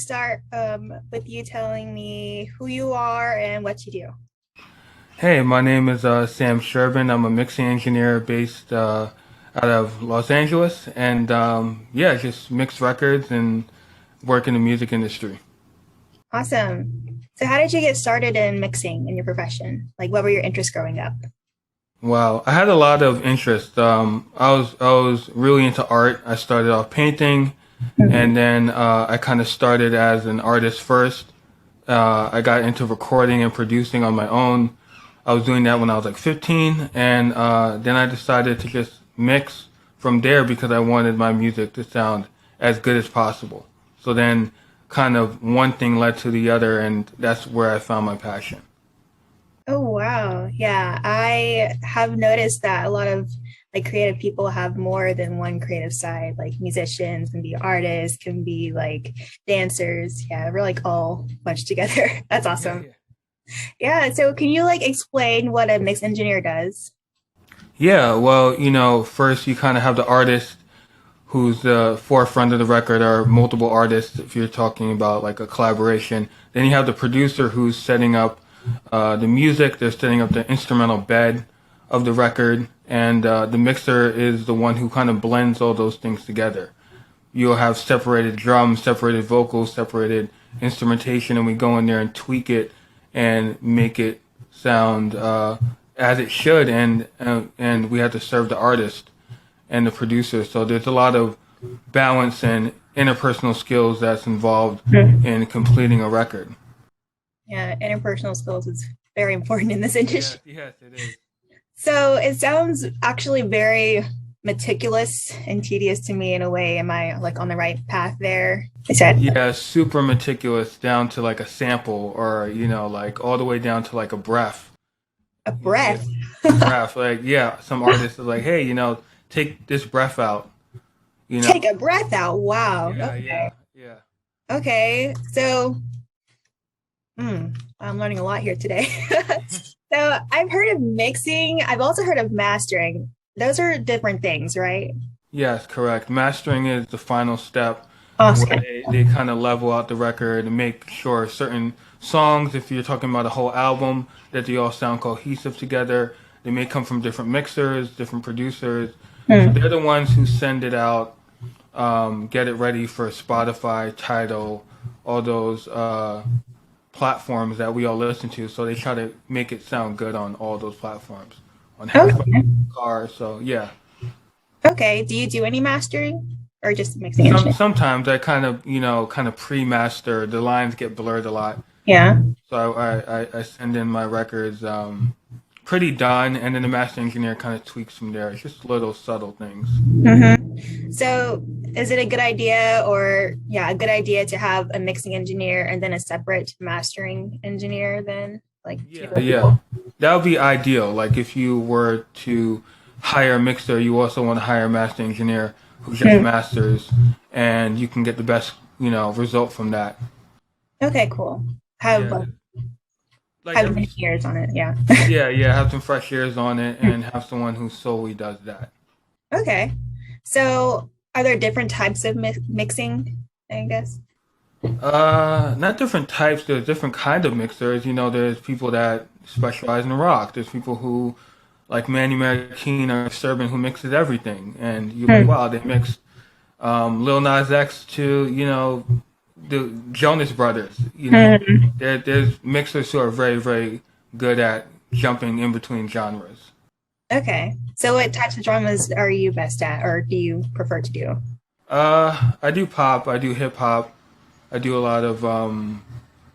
start with you telling me who you are and what you do? Hey, my name is Sam Sherbin. I'm a mixing engineer based out of Los Angeles, and yeah, just mix records and work in the music industry. Awesome. So, how did you get started in mixing in your profession? Like, what were your interests growing up? Wow, I had a lot of interest. I was really into art. I started off painting, and Mhm. then I kind of started as an artist first. I got into recording and producing on my own. I was doing that when I was like 15, and then I decided to just mix from there because I wanted my music to sound as good as possible. So then, kind of one thing led to the other, and that's where I found my passion. Oh, wow. Yeah, I have noticed that a lot of like creative people have more than one creative side. Like musicians can be artists, can be like dancers. Yeah, we're like all bunched together. That's Yeah, awesome. yeah. Yeah. So, can you like explain what a mix engineer does? Yeah, well, first you kind of have the artist who's the forefront of the record, or multiple artists if you're talking about like a collaboration. Then you have the producer who's setting up the music, they're setting up the instrumental bed of the record, and the mixer is the one who kind of blends all those things together. You'll have separated drums, separated vocals, separated instrumentation, and we go in there and tweak it and make it sound as it should, and we have to serve the artist and the producer. So there's a lot of balance and interpersonal skills that's involved Mhm. in completing a record. Yeah, interpersonal skills is very important in this Yes, industry. yes, it is. So it sounds actually very meticulous and tedious to me in a way. Am I like on the right path there? I said Yeah, super meticulous down to like a sample, or like all the way down to like a breath. a You know, breath. a breath. Like, yeah, some artists are like, hey, take this breath out. You know. Take a breath out. Wow. Yeah, Okay. yeah, yeah. Okay. So I'm learning a lot here today. So I've heard of mixing. I've also heard of mastering. Those are different things, right? Yes, correct. Mastering is the final step where Awesome. they kind of level out the record and make sure certain songs, if you're talking about a whole album, that they all sound cohesive together. They may come from different mixers, different producers. So they're Hmm. the ones who send it out, get it ready for Spotify, Tidal, all those platforms that we all listen to. So they try to make it sound good on all those platforms, on headphones, Okay. cars. So yeah. Okay. Do you do any mastering or just mixing engineering? Sometimes I kind of kind of pre-master. The lines get blurred a lot, Yeah. so I send in my records pretty done, and then the master engineer kind of tweaks from there. It's just little subtle things. So, is it a good idea, or yeah, a good idea to have a mixing engineer and then a separate mastering engineer? Then, like two Yeah, different yeah, people. that would be ideal. Like if you were to hire a mixer, you also want to hire a master engineer who just Hmm. masters, and you can get the best result from that. Okay, cool. Have Yeah, like like have every many years on it. Yeah. yeah, yeah, have some fresh ears on it, and have someone who solely does that. Okay. So, are there different types of mixing? I guess. Not different types. There's different kind of mixers. There's people that specialize in rock. There's people who, like Manny Marroquin or Sherbin, who mixes everything, and you're like, Hmm. wow, they mix Lil Nas X to the Jonas Brothers. Hmm. There's mixers who are very very good at jumping in between genres. Okay. So, what types of dramas are you best at, or do you prefer to do? I do pop. I do hip hop. I do a lot of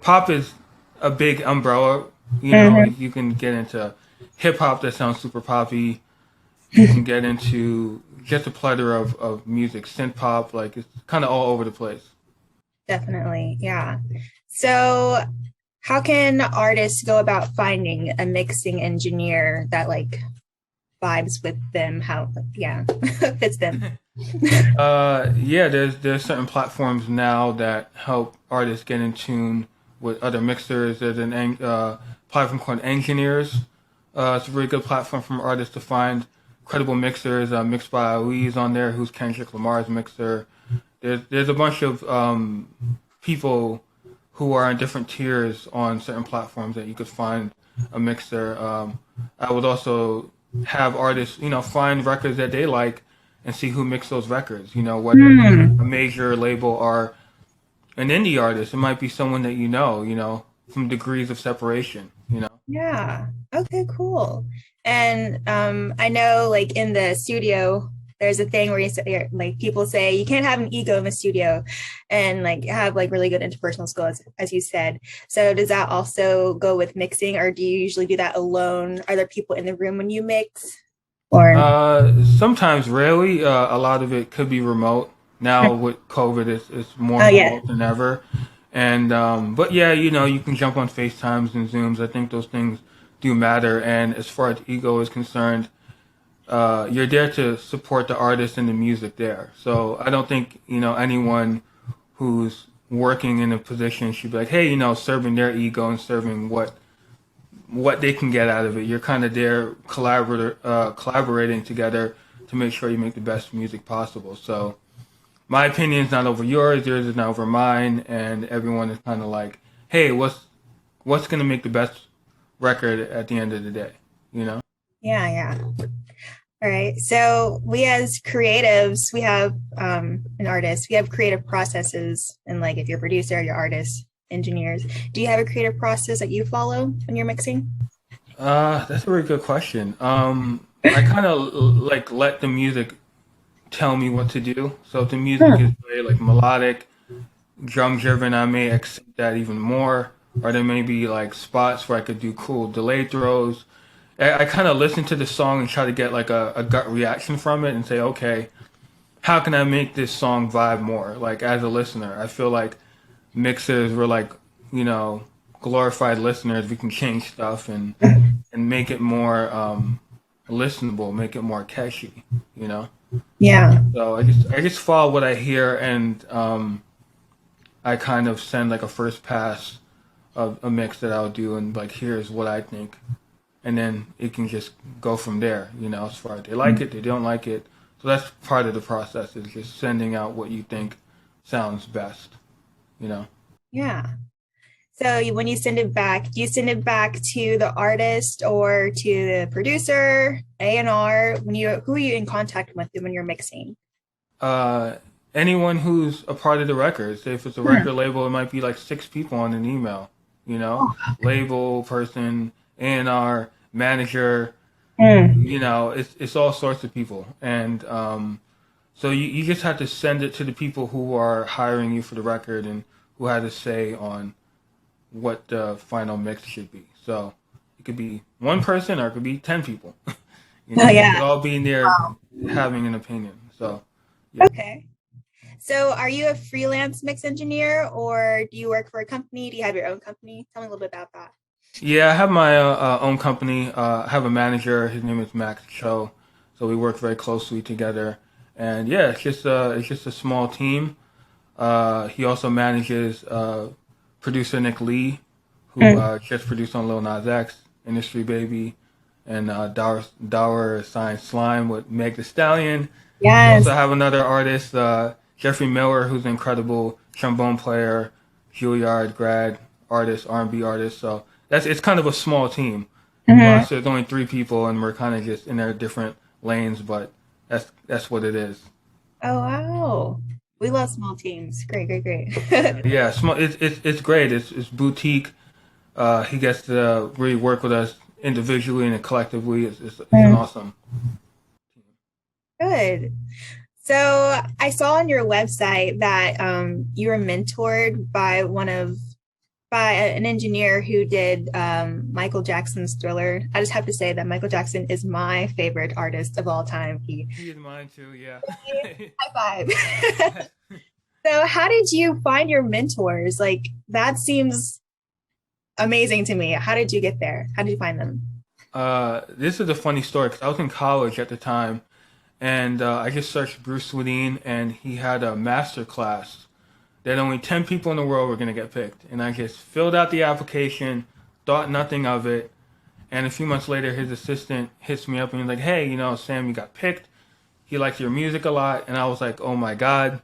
pop is a big umbrella. Hmm. You can get into hip hop that sounds super poppy. You can get into just a plethora of music, synth pop, like it's kind of all over the place. Definitely. Yeah. So, how can artists go about finding a mixing engineer that like vibes with them? How, yeah, fits them? Yeah, there's certain platforms now that help artists get in tune with other mixers. There's an platform called Engineers. It's a really good platform for artists to find credible mixers. Mixed by Louise on there, who's Kendrick Lamar's mixer. There's a bunch of people who are in different tiers on certain platforms that you could find a mixer. I would also have artists, find records that they like and see who mixed those records. Whether they're a major label or an indie artist, it might be someone that from degrees of separation. Yeah. Okay, cool. And I know like in the studio, there's a thing where you say like people say you can't have an ego in the studio and like have like really good interpersonal skills, as you said. So does that also go with mixing, or do you usually do that alone? Are there people in the room when you mix? Or Sometimes, rarely. A lot of it could be remote. Now with COVID, it's more oh yeah. remote than ever. And but yeah, you can jump on FaceTimes and Zooms. I think those things do matter. And as far as ego is concerned, you're there to support the artist and the music there. So I don't think anyone who's working in a position should be like, hey, serving their ego and serving what they can get out of it. You're kind of there collaborating together to make sure you make the best music possible. So my opinion is not over yours is not over mine, and everyone is kind of like, hey, what's going to make the best record at the end of the day, you know? Yeah, yeah. All right. So we as creatives, we have an artist, we have creative processes. And like if you're a producer, your artist, engineers, do you have a creative process that you follow when you're mixing? That's a very good question. I kind of like let the music tell me what to do. So if the music is very like melodic, drum driven, I may accept that even more. Or there may be like spots where I could do cool delay throws. I kind of listen to the song and try to get like a gut reaction from it and say, okay, how can I make this song vibe more? Like as a listener, I feel like mixers were like, glorified listeners. We can change stuff and make it more listenable, make it more catchy. Yeah. So I just follow what I hear, and I kind of send like a first pass of a mix that I'll do, and like here's what I think, and then it can just go from there. As far as they like it, they don't like it. So that's part of the process, is just sending out what you think sounds best. You know. Yeah. So when you send it back, do you send it back to the artist or to the producer, A&R? Who are you in contact with when you're mixing? Uh, Anyone who's a part of the record. Say if it's a record label, it might be like 6 people on an email. Label person, A&R, manager. It's all sorts of people, and so you just have to send it to the people who are hiring you for the record and who had a say on what the final mix should be. So it could be one person or it could be 10 people. Oh It could yeah. all be in there Wow. having an opinion. So yeah. Okay. So are you a freelance mix engineer or do you work for a company? Do you have your own company? Tell me a little bit about that. Yeah, I have my own company. I have a manager. His name is Max Cho. So we work very closely together. And yeah, it's just a small team. He also manages producer Nick Lee, who just produced on Lil Nas X, Industry Baby, and Dower Science Slime with Meg the Stallion. We also Yes. have another artist, Jeffrey Miller, who's an incredible trombone player, Juilliard grad artist, R&B artist. So it's kind of a small team. For Mhm. us, there's only 3 people, and we're kind of just in our different lanes, but that's what it is. Oh, wow. We love small teams. Great, great, great. Yeah, small. It's great. It's boutique. He gets to really work with us individually and collectively. It's an awesome. Good. So I saw on your website that you were mentored by an engineer who did Michael Jackson's Thriller. I just have to say that Michael Jackson is my favorite artist of all time. He is mine too. Yeah. High five. So how did you find your mentors? Like that seems amazing to me. How did you get there? How did you find them? This is a funny story because I was in college at the time, and I just searched Bruce Swedien, and he had a master class that only 10 people in the world were going to get picked. And I just filled out the application, thought nothing of it. And a few months later, his assistant hits me up and he's like, hey, Sam, you got picked. He likes your music a lot. And I was like, oh my God.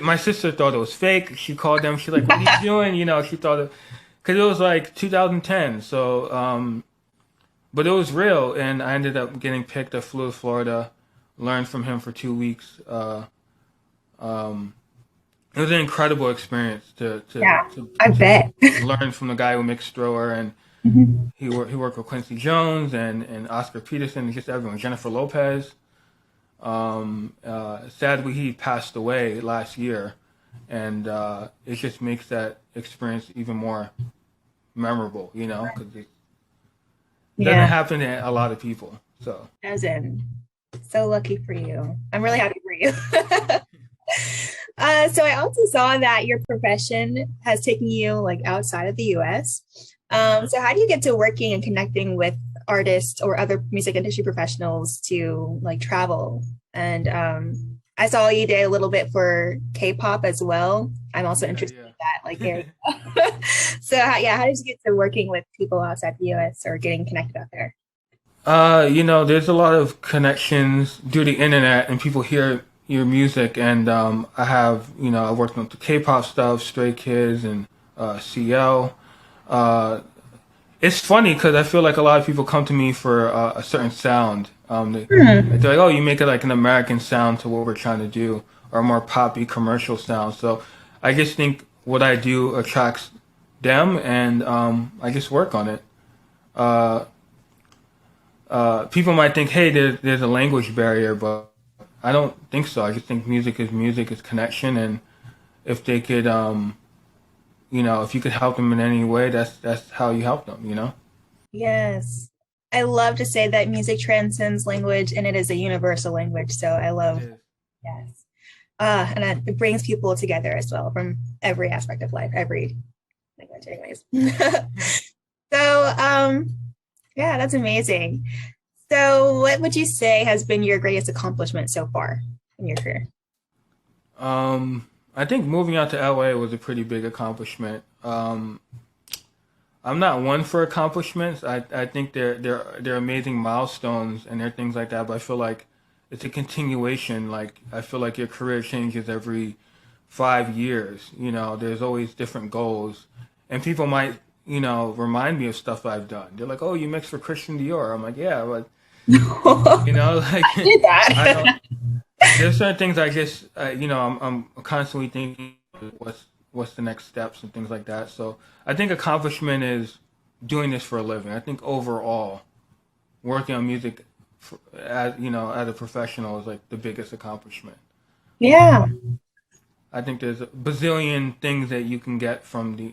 My sister thought it was fake. She called them. She's like, "What are you doing?" You know, she thought it because it was like 2010. So, but it was real, and I ended up getting picked. I flew to Florida, learned from him for 2 weeks. Um, it was an incredible experience Yeah, I bet. learn from the guy who mixed Stroher, and Mhm. he worked with Quincy Jones and Oscar Peterson, and just everyone. Jennifer Lopez. Sadly, he passed away last year, and it just makes that experience even more memorable, you know, because it doesn't Yeah, happen to a lot of people. So as in, so lucky for you. I'm really happy for you. So I also saw that your profession has taken you like outside of the US. So how do you get to working and connecting with artists or other music industry professionals to like travel? And I saw you did a little bit for K-pop as well. I'm also yeah, interested in that like area. So how did you get to working with people outside the US or getting connected out there? you know, there's a lot of connections due to the internet, and people hear your music, and I have, you know, I worked on the K-pop stuff, Stray Kids, and CL. Uh, It's funny because I feel like a lot of people come to me for a certain sound. Hmm. They're like, "Oh, you make it like an American sound to what we're trying to do, or a more poppy commercial sound." So I just think what I do attracts them, and I just work on it. Uh, People might think, "Hey, there's a language barrier," but I don't think so. I just think music is connection, and if they could, you know, if you could help them in any way, that's how you help them. You know. Yes. I love to say that music transcends language and it is a universal language. So I It love, is. yes. It brings people together as well from every aspect of life, every language, anyways. So, yeah, that's amazing. So, what would you say has been your greatest accomplishment so far in your career? I think moving out to LA was a pretty big accomplishment. I'm not one for accomplishments. I think they're amazing milestones and they're things like that. But I feel like it's a continuation. Like I feel like your career changes every 5 years. You know, there's always different goals, and people might remind me of stuff I've done. They're like, "Oh, you mixed for Christian Dior." I'm like, "Yeah," but you know, like Did I don't. that. There's certain things I just I'm constantly thinking what's the next steps and things like that. So I think accomplishment is doing this for a living. I think overall working on music as as a professional is like the biggest accomplishment. Yeah. I think there's a bazillion things that you can get from the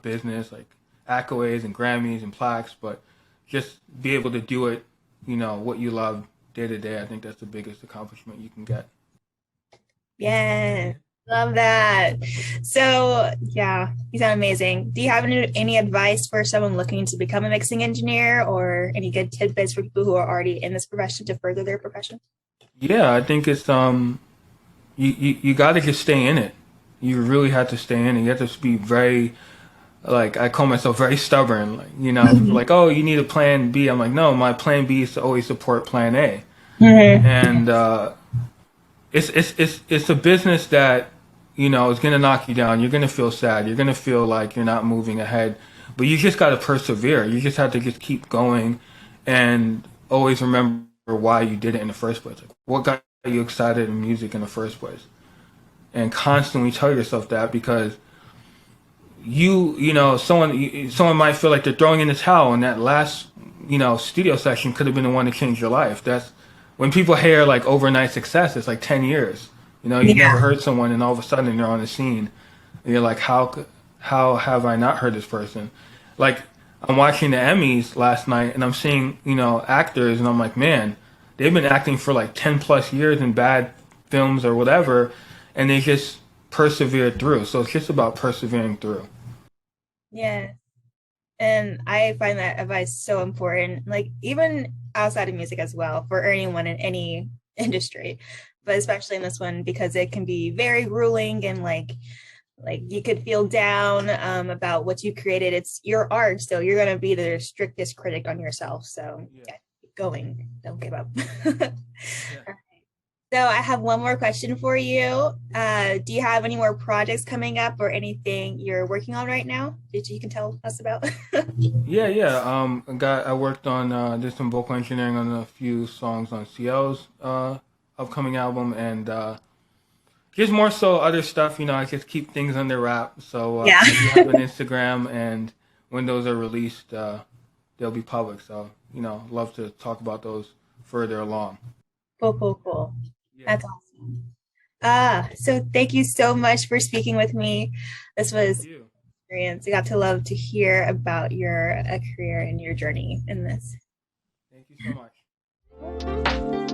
business, like accolades and Grammys and plaques, but just be able to do it, you know, what you love day to day. I think that's the biggest accomplishment you can get. Yeah. Love that. So, yeah, you sound amazing. Do you have any advice for someone looking to become a mixing engineer or any good tidbits for people who are already in this profession to further their profession? Yeah, I think it's you got to just stay in it. You really have to stay in it. You have to be very like I call myself very stubborn. Like people are Mhm. like, oh, you need a plan B. I'm like, no, my plan B is to always support plan A. Mhm. And it's a business that is gonna knock you down. You're gonna feel sad. You're gonna feel like you're not moving ahead. But you just got to persevere. You just have to just keep going, and always remember why you did it in the first place. Like, what got you excited in music in the first place? And constantly tell yourself that because someone might feel like they're throwing in the towel, and that last studio session could have been the one to change your life. That's when people hear like overnight success. It's like 10 years. You've Yeah. never heard someone, and all of a sudden they're on the scene. And you're like, how have I not heard this person? Like I'm watching the Emmys last night, and I'm seeing actors, and I'm like, man, they've been acting for like 10 plus years in bad films or whatever, and they just persevered through. So it's just about persevering through. Yeah. And I find that advice so important, like even outside of music as well, for anyone in any industry, but especially in this one because it can be very grueling and like you could feel down about what you created. It's your art, so you're gonna be the strictest critic on yourself. So Yeah. yeah, keep going, don't give up. Yeah. So I have one more question for you. Do you have any more projects coming up or anything you're working on right now that you can tell us about? Yeah, yeah. I worked on did some vocal engineering on a few songs on CL's upcoming album, and just more so other stuff. I just keep things under wrap. So Yeah. I do have an Instagram, and when those are released, they'll be public. So love to talk about those further along. Cool, cool, cool. Yeah. That's awesome. So thank you so much for speaking with me. This Thank was you. experience. I got to love to hear about your career and your journey in this. Thank you so much.